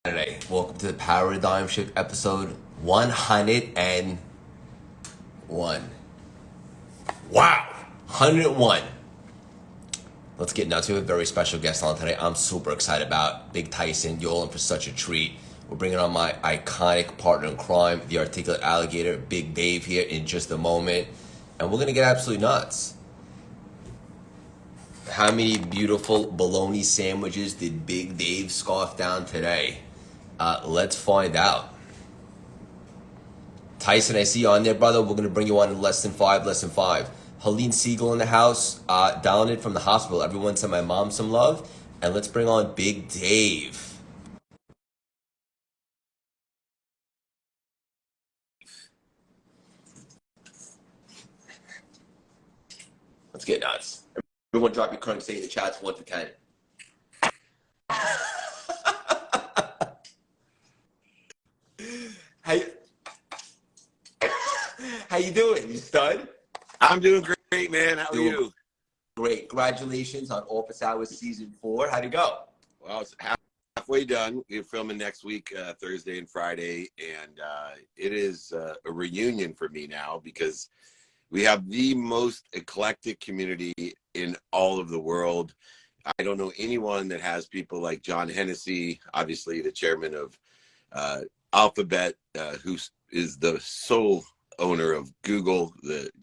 Saturday. Welcome to the Paradigm Shift episode 101. Wow, 101. Let's get now to a very special guest on today. I'm super excited about Big Tyson. You're all in for such a treat. We're bringing on my iconic partner in crime, the articulate alligator, Big Dave, here in just a moment. And we're going to get absolutely nuts. How many beautiful bologna sandwiches did Big Dave scarf down today? Let's find out. Tyson, I see you on there, brother. We're going to bring you on in less than five. Helene Siegel in the house, down it from the hospital. Everyone send my mom some love. And let's bring on Big Dave. Let's get nuts. Everyone drop your current state in the chats 1 to 10. How you doing, you stud? I'm doing great, man. How are you? Great. Congratulations on Office Hours Season 4. How'd it go? Well, it's halfway done. We're filming next week, Thursday and Friday, and it is a reunion for me now because we have the most eclectic community in all of the world. I don't know anyone that has people like John Hennessy, obviously the chairman of Alphabet, who is the sole owner of Google.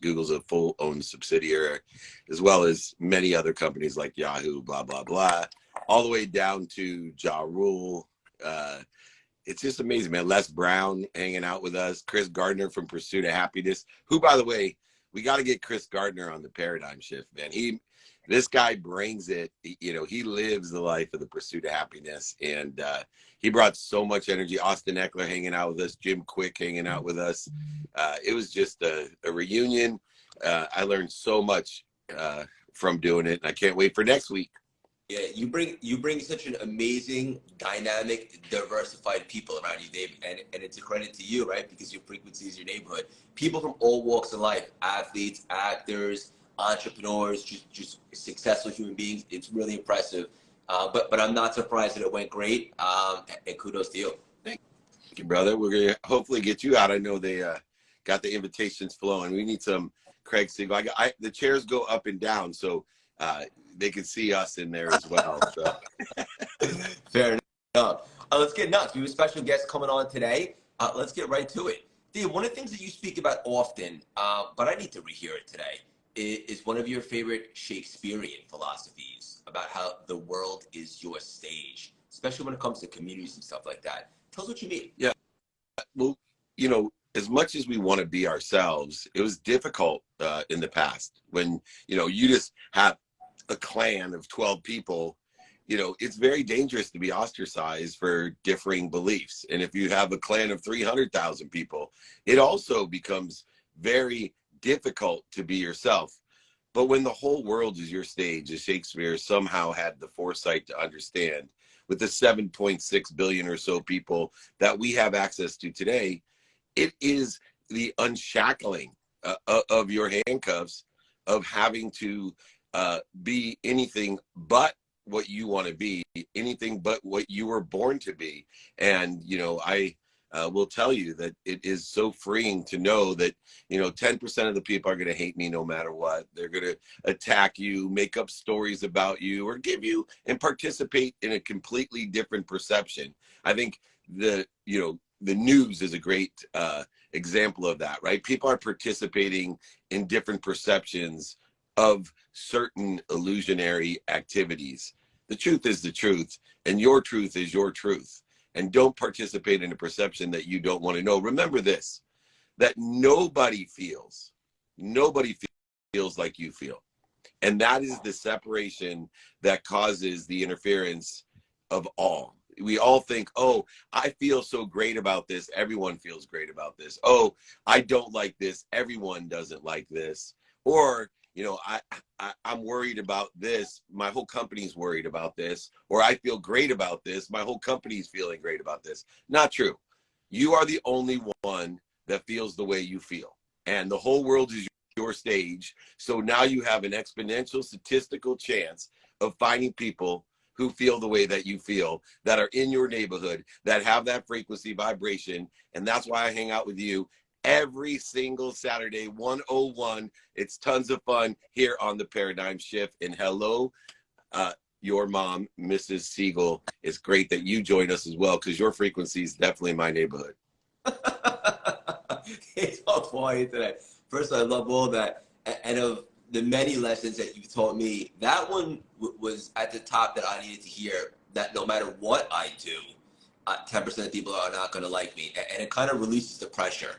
Google's a full owned subsidiary, as well as many other companies like Yahoo, blah, blah, blah, all the way down to Ja Rule. It's just amazing, man. Les Brown hanging out with us, Chris Gardner from Pursuit of Happiness, who, by the way, we got to get Chris Gardner on the Paradigm Shift, man. This guy brings it. He lives the life of the Pursuit of Happiness, and he brought so much energy. Austin Eckler hanging out with us, Jim Quick hanging out with us. It was just a reunion. I learned so much from doing it, and I can't wait for next week. Yeah, you bring such an amazing, dynamic, diversified people around you, Dave, and it's a credit to you, right? Because your frequency is your neighborhood. People from all walks of life, athletes, actors, entrepreneurs, just successful human beings. It's really impressive. But I'm not surprised that it went great. And kudos to you. Thank you, brother. We're gonna hopefully get you out. I know they got the invitations flowing. We need some Craig Siegel. The chairs go up and down, so they can see us in there as well. So. Fair enough. Let's get nuts. We have a special guest coming on today. Let's get right to it. Dave, one of the things that you speak about often, but I need to rehear it today, is one of your favorite Shakespearean philosophies about how the world is your stage, especially when it comes to communities and stuff like that. Tell us what you mean. Yeah. Well, as much as we want to be ourselves, it was difficult in the past when, you just have a clan of 12 people. It's very dangerous to be ostracized for differing beliefs. And if you have a clan of 300,000 people, it also becomes very difficult to be yourself. But when the whole world is your stage, as Shakespeare somehow had the foresight to understand, with the 7.6 billion or so people that we have access to today, it is the unshackling of your handcuffs of having to be anything but what you want to be, anything but what you were born to be. And, I will tell you that it is so freeing to know that, 10% of the people are going to hate me no matter what. They're going to attack you, make up stories about you, or give you and participate in a completely different perception. I think the news is a great example of that, right? People are participating in different perceptions of certain illusionary activities. The truth is the truth, and your truth is your truth. And don't participate in a perception that you don't want to know. Remember this, that nobody feels like you feel. And that is the separation that causes the interference of all. We all think, oh, I feel so great about this. Everyone feels great about this. Oh, I don't like this. Everyone doesn't like this. Or, I'm worried about this. My whole company's worried about this. Or I feel great about this. My whole company's feeling great about this. Not true. You are the only one that feels the way you feel. And the whole world is your stage. So now you have an exponential statistical chance of finding people who feel the way that you feel, that are in your neighborhood, that have that frequency vibration. And that's why I hang out with you every single Saturday, 101. It's tons of fun here on the Paradigm Shift. And hello, your mom, Mrs. Siegel. It's great that you joined us as well, because your frequency is definitely my neighborhood. It's all quiet today. First, I love all that. And of the many lessons that you've taught me, that one was at the top that I needed to hear, that no matter what I do, 10% of people are not going to like me. And it kind of releases the pressure,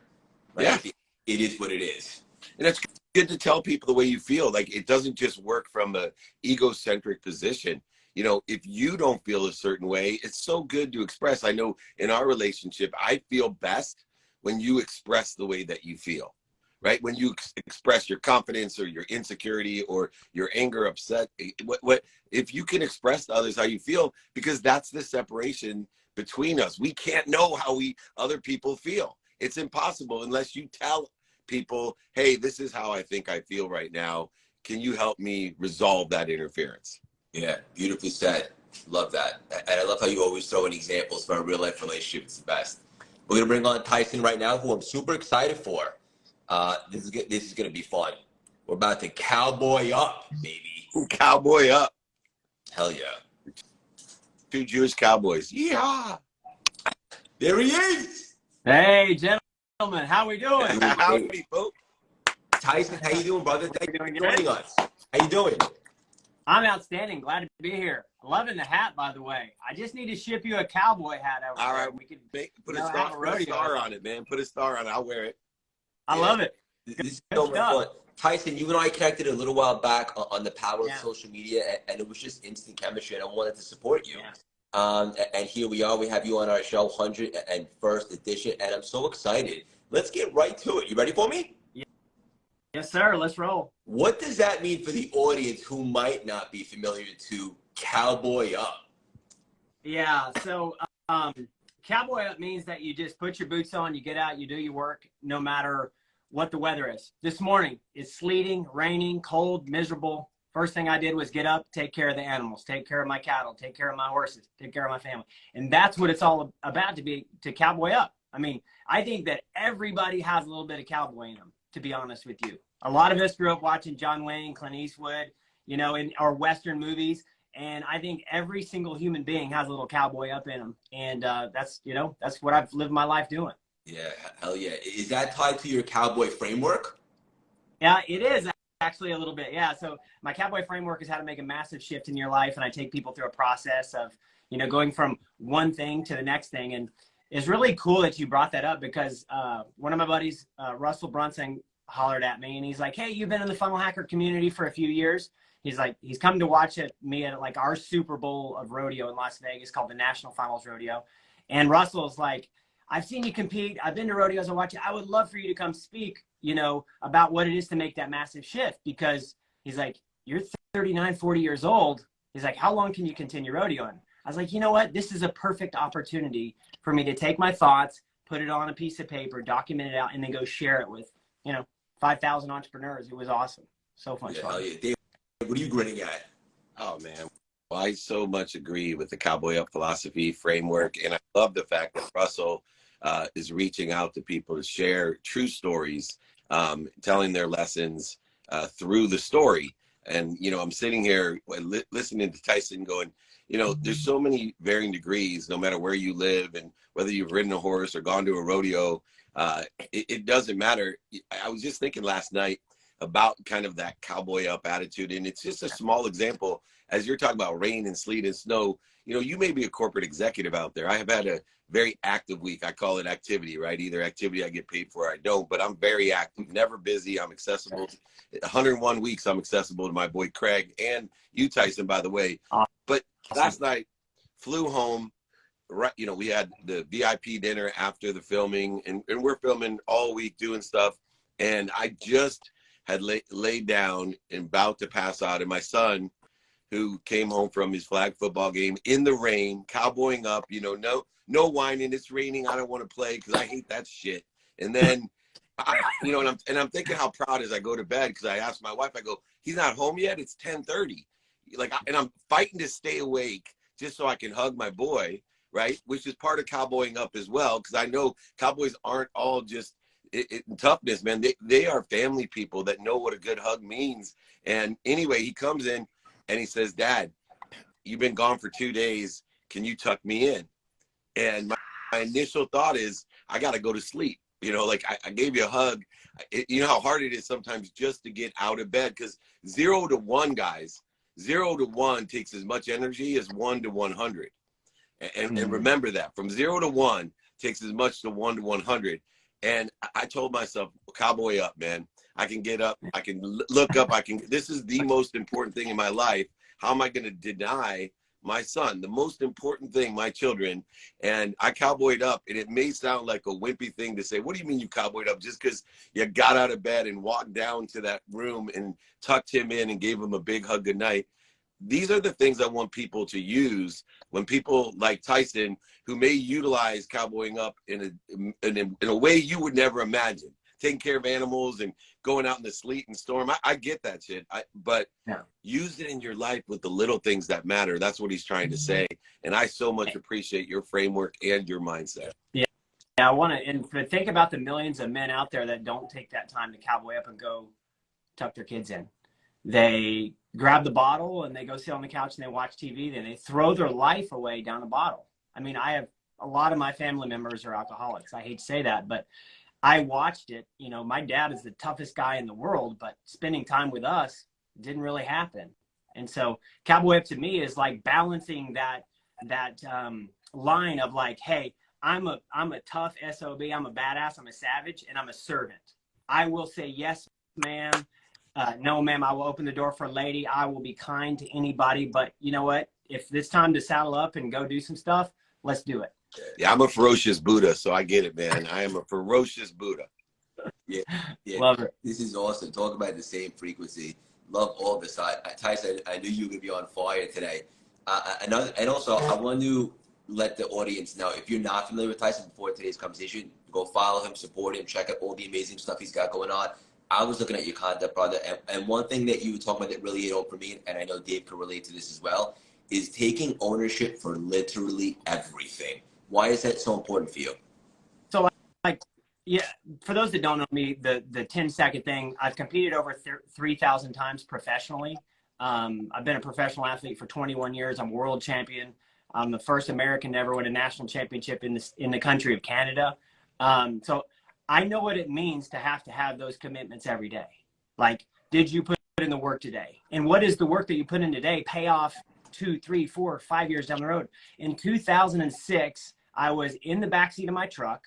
right? Yeah. It is what it is. And it's good to tell people the way you feel. Like, it doesn't just work from a egocentric position. You know, if you don't feel a certain way, it's so good to express. I know in our relationship, I feel best when you express the way that you feel, right? When you express your confidence or your insecurity or your anger, upset, if you can express to others how you feel, because that's the separation between us. We can't know how other people feel. It's impossible unless you tell people, hey, this is how I think I feel right now. Can you help me resolve that interference? Yeah, beautifully said. Love that. And I love how you always throw in examples from a real life relationship. It's the best. We're gonna bring on Tyson right now, who I'm super excited for. This is gonna be fun. We're about to cowboy up, baby. Cowboy up. Hell yeah. 2 Jewish cowboys. Yeehaw! There he is. Hey, gentlemen, how we doing? Howdy, folks. Tyson, how you doing, brother? Thank you for Doing joining good? us. How you doing? I'm outstanding. Glad to be here. Loving the hat, by the way. I just need to ship you a cowboy hat over All there. right, We could put have a rodeo. star on it, man. Put a star on it. I'll wear it. I love it. This is so much fun. Tyson, you and I connected a little while back on the power of social media, and it was just instant chemistry, and I wanted to support you. Yeah. And here we are. We have you on our show, 101st edition, and I'm so excited. Let's get right to it. You ready for me? Yes, sir. Let's roll. What does that mean for the audience who might not be familiar to cowboy up? Yeah. So, cowboy up means that you just put your boots on, you get out, you do your work, no matter what the weather is. This morning, it's sleeting, raining, cold, miserable. First thing I did was get up, take care of the animals, take care of my cattle, take care of my horses, take care of my family. And that's what it's all about, to cowboy up. I mean, I think that everybody has a little bit of cowboy in them, to be honest with you. A lot of us grew up watching John Wayne, Clint Eastwood, you know, in our Western movies. And I think every single human being has a little cowboy up in them. And that's what I've lived my life doing. Yeah, hell yeah. Is that tied to your cowboy framework? Yeah, it is actually a little bit. Yeah. So my cowboy framework is how to make a massive shift in your life. And I take people through a process of, you know, going from one thing to the next thing. And it's really cool that you brought that up, because one of my buddies, Russell Brunson, hollered at me and he's like, hey, you've been in the funnel hacker community for a few years. He's like, he's come to watch me at like our Super Bowl of rodeo in Las Vegas called the National Finals Rodeo. And Russell's like, I've seen you compete. I've been to rodeos. I watch it. I would love for you to come speak, you know, about what it is to make that massive shift, because he's like, you're 39, 40 years old. He's like, how long can you continue rodeoing? I was like, you know what? This is a perfect opportunity for me to take my thoughts, put it on a piece of paper, document it out, and then go share it with, you know, 5,000 entrepreneurs. It was awesome. So much fun. Hell yeah. Dave, what are you grinning at? Oh, man. Well, I so much agree with the Cowboy Up philosophy framework. And I love the fact that Russell is reaching out to people to share true stories, telling their lessons through the story. And, you know, I'm sitting here listening to Tyson going, you know, there's so many varying degrees, no matter where you live and whether you've ridden a horse or gone to a rodeo. It doesn't matter. I was just thinking last night about kind of that cowboy up attitude. And it's just a small example. As you're talking about rain and sleet and snow, you know, you may be a corporate executive out there. I have had a very active week. I call it activity, right? Either activity I get paid for or I don't, but I'm very active, never busy. I'm accessible. 101 weeks, I'm accessible to my boy Craig and you, Tyson, by the way. But last night, flew home. Right, you know, we had the VIP dinner after the filming, and we're filming all week doing stuff. And I just had laid down and about to pass out. And my son, who came home from his flag football game in the rain, cowboying up, you know, no whining. It's raining. I don't want to play because I hate that shit. And then, you know, and I'm thinking how proud as I go to bed, because I asked my wife, I go, he's not home yet. It's 10:30. like, and I'm fighting to stay awake just so I can hug my boy, right? Which is part of cowboying up as well, because I know cowboys aren't all just in toughness, man. They are family people that know what a good hug means. And anyway, he comes in and he says, "Dad, you've been gone for 2 days. Can you tuck me in?" And my initial thought is, I got to go to sleep. You know, like I gave you a hug. You know how hard it is sometimes just to get out of bed, because 0 to 1, guys, 0 to 1 takes as much energy as 1 to 100. And remember that from 0 to 1 takes as much to 1 to 100. And I told myself, cowboy up, man. I can get up. I can look up. This is the most important thing in my life. How am I going to deny my son, the most important thing, my children? And I cowboyed up, and it may sound like a wimpy thing to say. What do you mean you cowboyed up? Just because you got out of bed and walked down to that room and tucked him in and gave him a big hug goodnight. These are the things I want people to use when people like Tyson, who may utilize cowboying up in a way you would never imagine, taking care of animals and going out in the sleet and storm. I get that shit. But use it in your life with the little things that matter. That's what he's trying to say. And I so much appreciate your framework and your mindset. Yeah. I want to, and think about the millions of men out there that don't take that time to cowboy up and go tuck their kids in. They grab the bottle and they go sit on the couch and they watch TV. Then they throw their life away down a bottle. I mean, I have a lot of my family members are alcoholics. I hate to say that, but I watched it. You know, my dad is the toughest guy in the world, but spending time with us didn't really happen. And so cowboy up to me is like balancing that line of like, hey, I'm a tough SOB. I'm a badass. I'm a savage, and I'm a servant. I will say yes, ma'am. No, ma'am, I will open the door for a lady. I will be kind to anybody. But you know what? If it's time to saddle up and go do some stuff, let's do it. Yeah, I'm a ferocious Buddha, so I get it, man. I am a ferocious Buddha. Yeah. Love it. This is awesome. Talk about the same frequency. Love all this. Tyson, I knew you were going to be on fire today. And also, I want to let the audience know, if you're not familiar with Tyson before today's conversation, go follow him, support him, check out all the amazing stuff he's got going on. I was looking at your content, brother, and one thing that you were talking about that really hit home for me, and I know Dave can relate to this as well, is taking ownership for literally everything. Why is that so important for you? So, like, yeah, for those that don't know me, the 10-second thing, I've competed over 3,000 times professionally. I've been a professional athlete for 21 years. I'm world champion. I'm the first American to ever win a national championship in the country of Canada. So I know what it means to have those commitments every day. Like, did you put in the work today? And what is the work that you put in today pay off 2, 3, 4, 5 years down the road? In 2006, I was in the backseat of my truck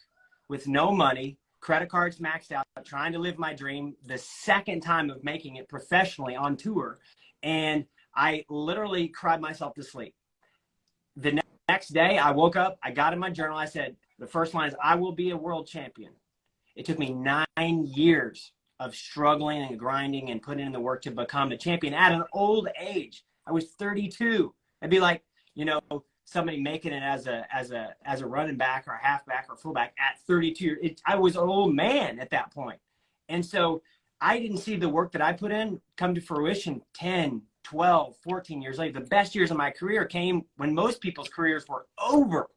with no money, credit cards maxed out, trying to live my dream, the second time of making it professionally on tour. And I literally cried myself to sleep. The next day, I woke up, I got in my journal, I said, the first line is, I will be a world champion. It took me 9 years of struggling and grinding and putting in the work to become a champion at an old age. I was 32. I'd be like, you know, somebody making it as a running back or a halfback or fullback at 32. I was an old man at that point. And so I didn't see the work that I put in come to fruition 10, 12, 14 years later. The best years of my career came when most people's careers were over.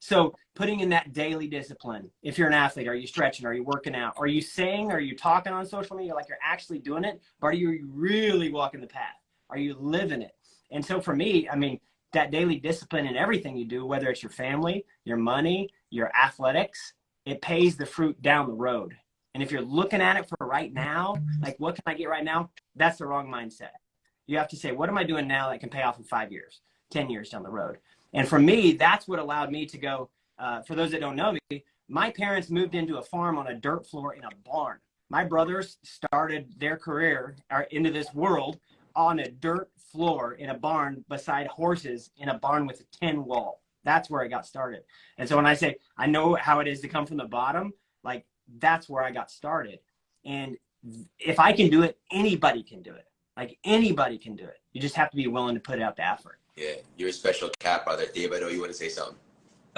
So putting in that daily discipline, if you're an athlete, are you stretching? Are you working out? Are you saying, are you talking on social media like you're actually doing it? But are you really walking the path? Are you living it? And so for me, I mean, that daily discipline in everything you do, whether it's your family, your money, your athletics, it pays the fruit down the road. And if you're looking at it for right now, like, what can I get right now? That's the wrong mindset. You have to say, what am I doing now that can pay off in 5 years, 10 years down the road? And for me, that's what allowed me to go, for those that don't know me, my parents moved into a farm on a dirt floor in a barn. My brothers started their career into this world on a dirt floor in a barn beside horses in a barn with a tin wall. That's where I got started. And so when I say I know how it is to come from the bottom, like, that's where I got started. And if I can do it, anybody can do it. Like, anybody can do it. You just have to be willing to put out the effort. Yeah, you're a special cat, brother. Dave, I know you want to say something.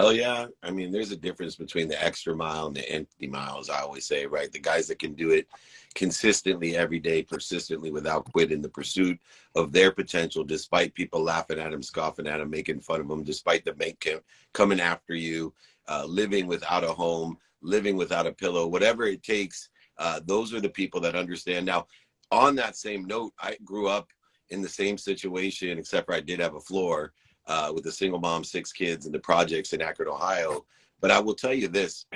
Hell yeah. I mean, there's a difference between the extra mile and the empty mile, as I always say, right? The guys that can do it consistently every day, persistently, without quit, in the pursuit of their potential, despite people laughing at them, scoffing at them, making fun of them, despite the bank coming after you, living without a home, living without a pillow, whatever it takes. Those are the people that understand. Now, on that same note, I grew up in the same situation, except for I did have a floor, with a single mom, 6 kids in the projects in Akron, Ohio. But I will tell you this,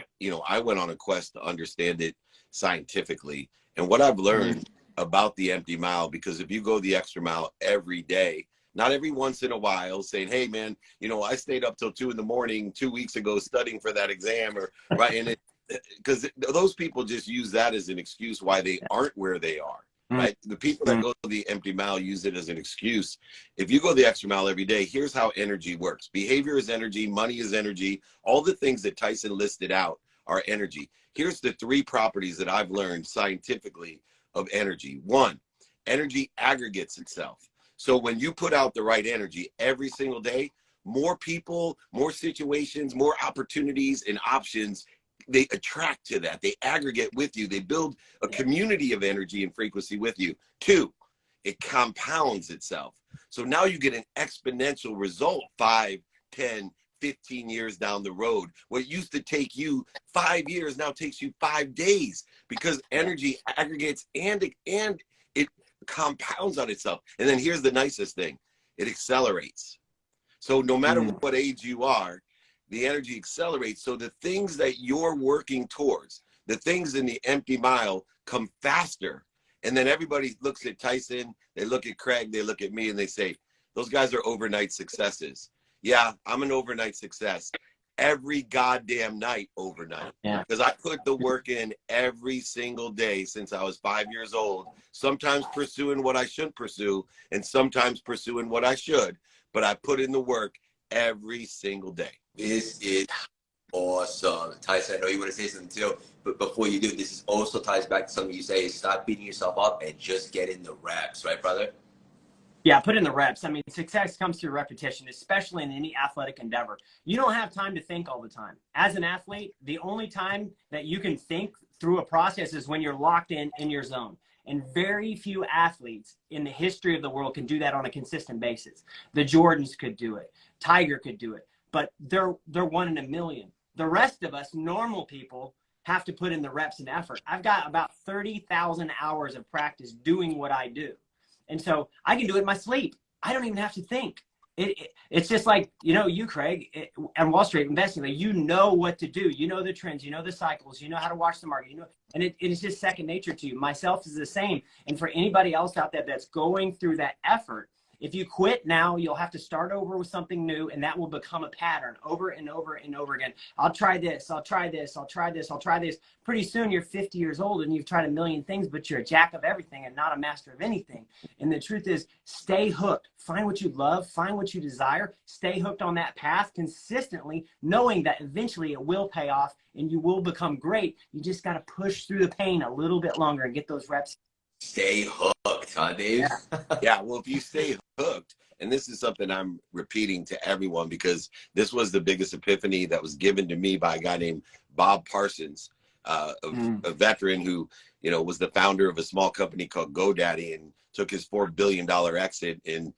I went on a quest to understand it scientifically. And what I've learned about the empty mile, because if you go the extra mile every day, not every once in a while saying, hey man, I stayed up till 2 a.m. 2 weeks ago studying for that exam, or right. And because those people just use that as an excuse why they aren't where they are. Right? The people that go the empty mile use it as an excuse. If you go the extra mile every day, here's how energy works. Behavior is energy, money is energy. All the things that Tyson listed out are energy. Here's the 3 properties that I've learned scientifically of energy. 1, energy aggregates itself. So when you put out the right energy every single day, more people, more situations, more opportunities and options, they attract to that. They aggregate with you. They build a community of energy and frequency with you. 2, it compounds itself. So now you get an exponential result 5, 10, 15 years down the road. What used to take you 5 years now takes you 5 days, because energy aggregates and it compounds on itself. And then here's the nicest thing. It accelerates. So no matter what age you are, the energy accelerates. So the things that you're working towards, the things in the empty mile, come faster. And then everybody looks at Tyson, they look at Craig, they look at me, and they say, those guys are overnight successes. Yeah, I'm an overnight success. Every goddamn night overnight. Because I put the work in every single day since I was 5 years old, sometimes pursuing what I shouldn't pursue and sometimes pursuing what I should. But I put in the work every single day. This is awesome. Tyson, I know you want to say something too, but before you do, this is also ties back to something you say, is stop beating yourself up and just get in the reps, right, brother? Yeah, put in the reps. I mean, success comes through repetition, especially in any athletic endeavor. You don't have time to think all the time. As an athlete, the only time that you can think through a process is when you're locked in your zone. And very few athletes in the history of the world can do that on a consistent basis. The Jordans could do it. Tiger could do it. But they're 1 in a million. The rest of us, normal people, have to put in the reps and effort. I've got about 30,000 hours of practice doing what I do. And so I can do it in my sleep. I don't even have to think. It's just like, you, Craig, and Wall Street investing, like, you know what to do. You know the trends, you know the cycles, you know how to watch the market, and it is just second nature to you. Myself is the same. And for anybody else out there that's going through that effort, if you quit now, you'll have to start over with something new, and that will become a pattern over and over and over again. I'll try this, I'll try this, I'll try this, I'll try this. Pretty soon you're 50 years old and you've tried a million things, but you're a jack of everything and not a master of anything. And the truth is, stay hooked. Find what you love, find what you desire, stay hooked on that path consistently, knowing that eventually it will pay off and you will become great. You just got to push through the pain a little bit longer and get those reps. Stay hooked, huh, Dave? Yeah, well, if you stay hooked, and this is something I'm repeating to everyone, because this was the biggest epiphany that was given to me by a guy named Bob Parsons, a veteran who, was the founder of a small company called GoDaddy and took his $4 billion exit. And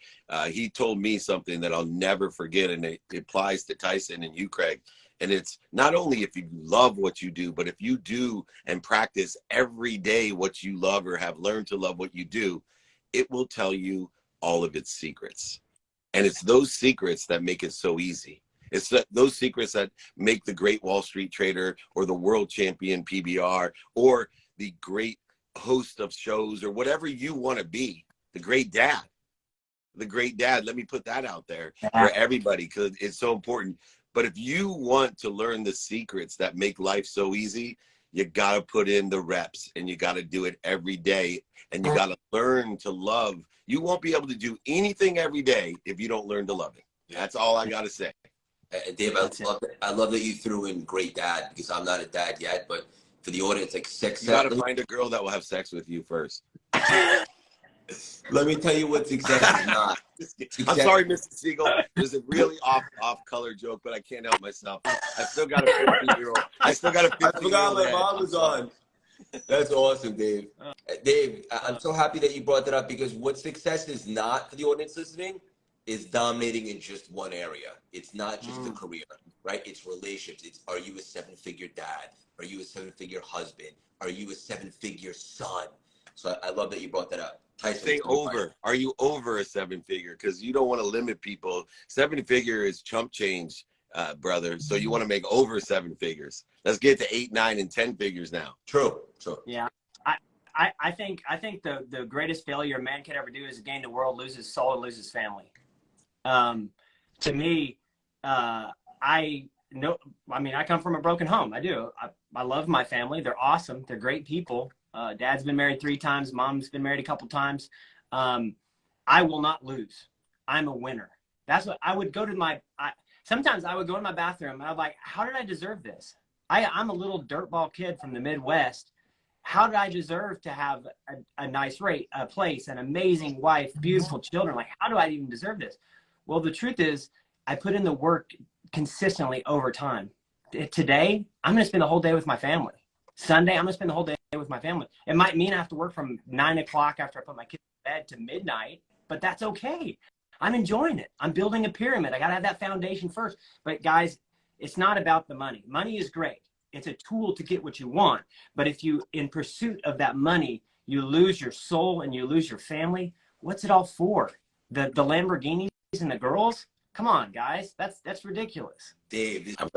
he told me something that I'll never forget, and it applies to Tyson and you, Craig. And it's not only if you love what you do, but if you do and practice every day what you love or have learned to love what you do, it will tell you all of its secrets. And it's those secrets that make it so easy. It's those secrets that make the great Wall Street trader or the world champion PBR or the great host of shows or whatever you want to be, the great dad. Let me put that out there for everybody, because it's so important. But if you want to learn the secrets that make life so easy, you got to put in the reps, and you got to do it every day, and you got to learn to love. You won't be able to do anything every day if you don't learn to love it. That's all I got to say. Dave, I love that you threw in great dad, because I'm not a dad yet, but for the audience, like sex. You got to find a girl that will have sex with you first. Let me tell you what success is not. I'm sorry, Mr. Siegel. It was a really off-color joke, but I can't help myself. I still got a 15-year-old. I still got a I forgot 15-year-old my head. mom was on. That's awesome, Dave. Dave, I'm so happy that you brought that up, because what success is not, for the audience listening, is dominating in just one area. It's not just the career, right? It's relationships. It's, are you a 7-figure dad? Are you a 7-figure husband? Are you a 7-figure son? So I love that you brought that up. Tyson, Say over. Are you over a 7-figure? Because you don't want to limit people. 7-figure is chump change, brother. So you want to make over 7 figures. Let's get to 8, 9, and 10 figures now. True. Yeah. I think the greatest failure a man could ever do is gain the world, lose his soul, and lose his family. To me, I come from a broken home. I do. I love my family. They're awesome. They're great people. Dad's been married 3 times. Mom's been married a couple times. I will not lose. I'm a winner. That's what I would go to sometimes I would go in my bathroom and I'm like, how did I deserve this? I'm a little dirtball kid from the Midwest. How did I deserve to have a nice place, an amazing wife, beautiful children? Like, how do I even deserve this? Well, the truth is, I put in the work consistently over time. Today, I'm going to spend the whole day with my family. Sunday, I'm going to spend the whole day with my family. It might mean I have to work from 9 o'clock after I put my kids to bed to midnight, but that's okay. I'm enjoying it. I'm building a pyramid. I got to have that foundation first. But guys, it's not about the money. Money is great. It's a tool to get what you want. But if you, in pursuit of that money, you lose your soul and you lose your family, what's it all for? The Lamborghinis and the girls? Come on, guys. That's ridiculous. Dave, this one's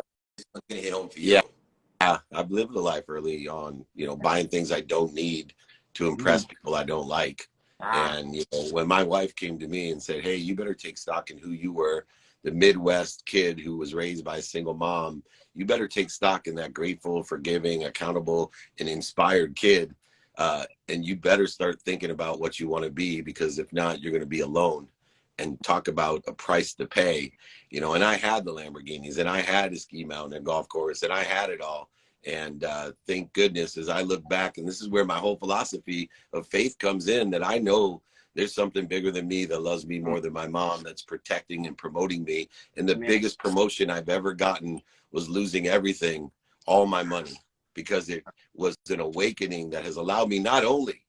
going to hit home for you. Yeah, I've lived a life early on, buying things I don't need to impress people I don't like. And, when my wife came to me and said, hey, you better take stock in who you were, the Midwest kid who was raised by a single mom, you better take stock in that grateful, forgiving, accountable, and inspired kid. And you better start thinking about what you want to be, because if not, you're going to be alone. And talk about a price to pay, and I had the Lamborghinis, and I had a ski mountain and golf course, and I had it all. And thank goodness, as I look back, and this is where my whole philosophy of faith comes in, that I know there's something bigger than me that loves me more than my mom, that's protecting and promoting me. And the biggest promotion I've ever gotten was losing everything, all my money, because it was an awakening that has allowed me not only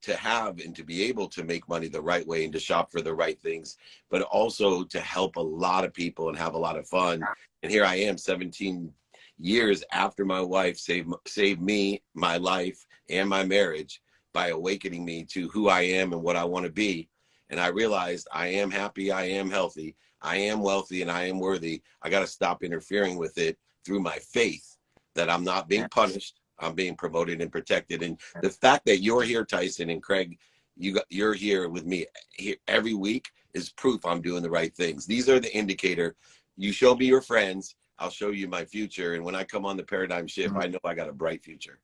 to have and to be able to make money the right way and to shop for the right things, but also to help a lot of people and have a lot of fun. And here I am 17 years after my wife saved me, my life, and my marriage by awakening me to who I am and what I want to be. And I realized I am happy, I am healthy, I am wealthy, and I am worthy. I got to stop interfering with it through my faith that I'm not being punished. I'm being promoted and protected. And the fact that you're here, Tyson and Craig, you're here with me here every week is proof I'm doing the right things. These are the indicator. You show me your friends, I'll show you my future. And when I come on the paradigm shift, I know I got a bright future.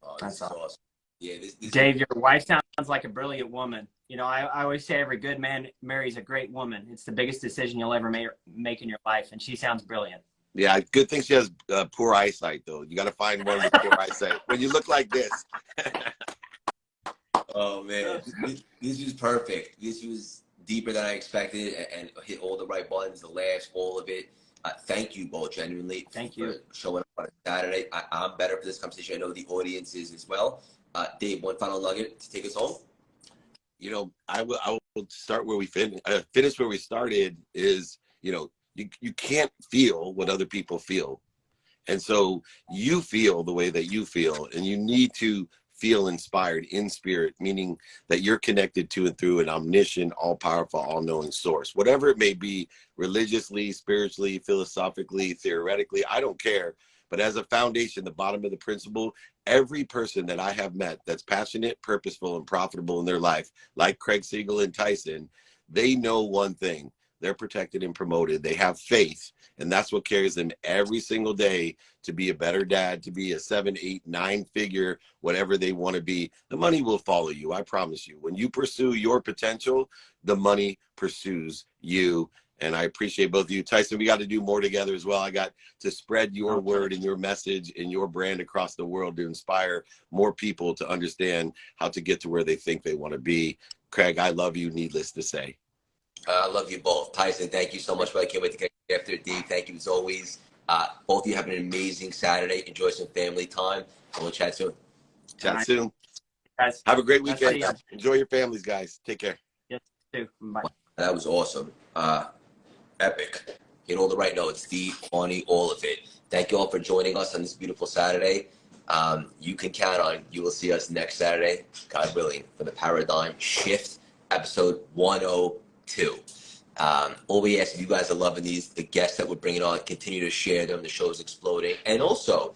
Oh, that's awesome. Yeah, this Dave, your wife sounds like a brilliant woman. I always say every good man marries a great woman. It's the biggest decision you'll ever make in your life. And she sounds brilliant. Yeah, good thing she has poor eyesight, though. You got to find one with poor eyesight. When you look like this. Oh, man. This was perfect. This was deeper than I expected and hit all the right buttons, the laughs, all of it. Thank you both, genuinely. Thank you for showing up on a Saturday. I'm better for this conversation. I know the audience is as well. Dave, one final nugget to take us home. I will start where we finish where we started is, you can't feel what other people feel. And so you feel the way that you feel, and you need to feel inspired in spirit, meaning that you're connected to and through an omniscient, all-powerful, all-knowing source. Whatever it may be, religiously, spiritually, philosophically, theoretically, I don't care. But as a foundation, the bottom of the principle, every person that I have met that's passionate, purposeful, and profitable in their life, like Craig Siegel and Tyson, they know one thing. They're protected and promoted. They have faith. And that's what carries them every single day to be a better dad, to be a 7, 8, 9 figure, whatever they want to be. The money will follow you. I promise you. When you pursue your potential, the money pursues you. And I appreciate both of you. Tyson, we got to do more together as well. I got to spread your word and your message and your brand across the world to inspire more people to understand how to get to where they think they want to be. Craig, I love you, needless to say. I love you both. Tyson, thank you so much. I can't wait to get you after D. Thank you as always. Both of you have an amazing Saturday. Enjoy some family time. And we'll chat soon. Chat soon. Guys, have a great weekend. Enjoy your families, guys. Take care. Yes, too. Bye. That was awesome. Epic. Hit all the right notes. D, funny, all of it. Thank you all for joining us on this beautiful Saturday. You can count on, you will see us next Saturday, God willing, for the Paradigm Shift, episode 102. All we ask, if you guys are loving these, the guests that we're bringing on, continue to share them. The show's exploding. And also,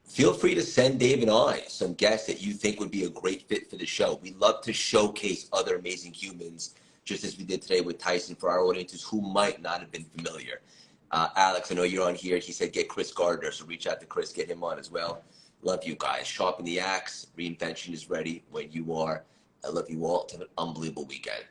feel free to send Dave and I some guests that you think would be a great fit for the show. We love to showcase other amazing humans, just as we did today with Tyson, for our audiences who might not have been familiar. Alex, I know you're on here. He said get Chris Gardner, so reach out to Chris, get him on as well. Love you guys. Sharpen the axe. Reinvention is ready when you are. I love you all. Have an unbelievable weekend.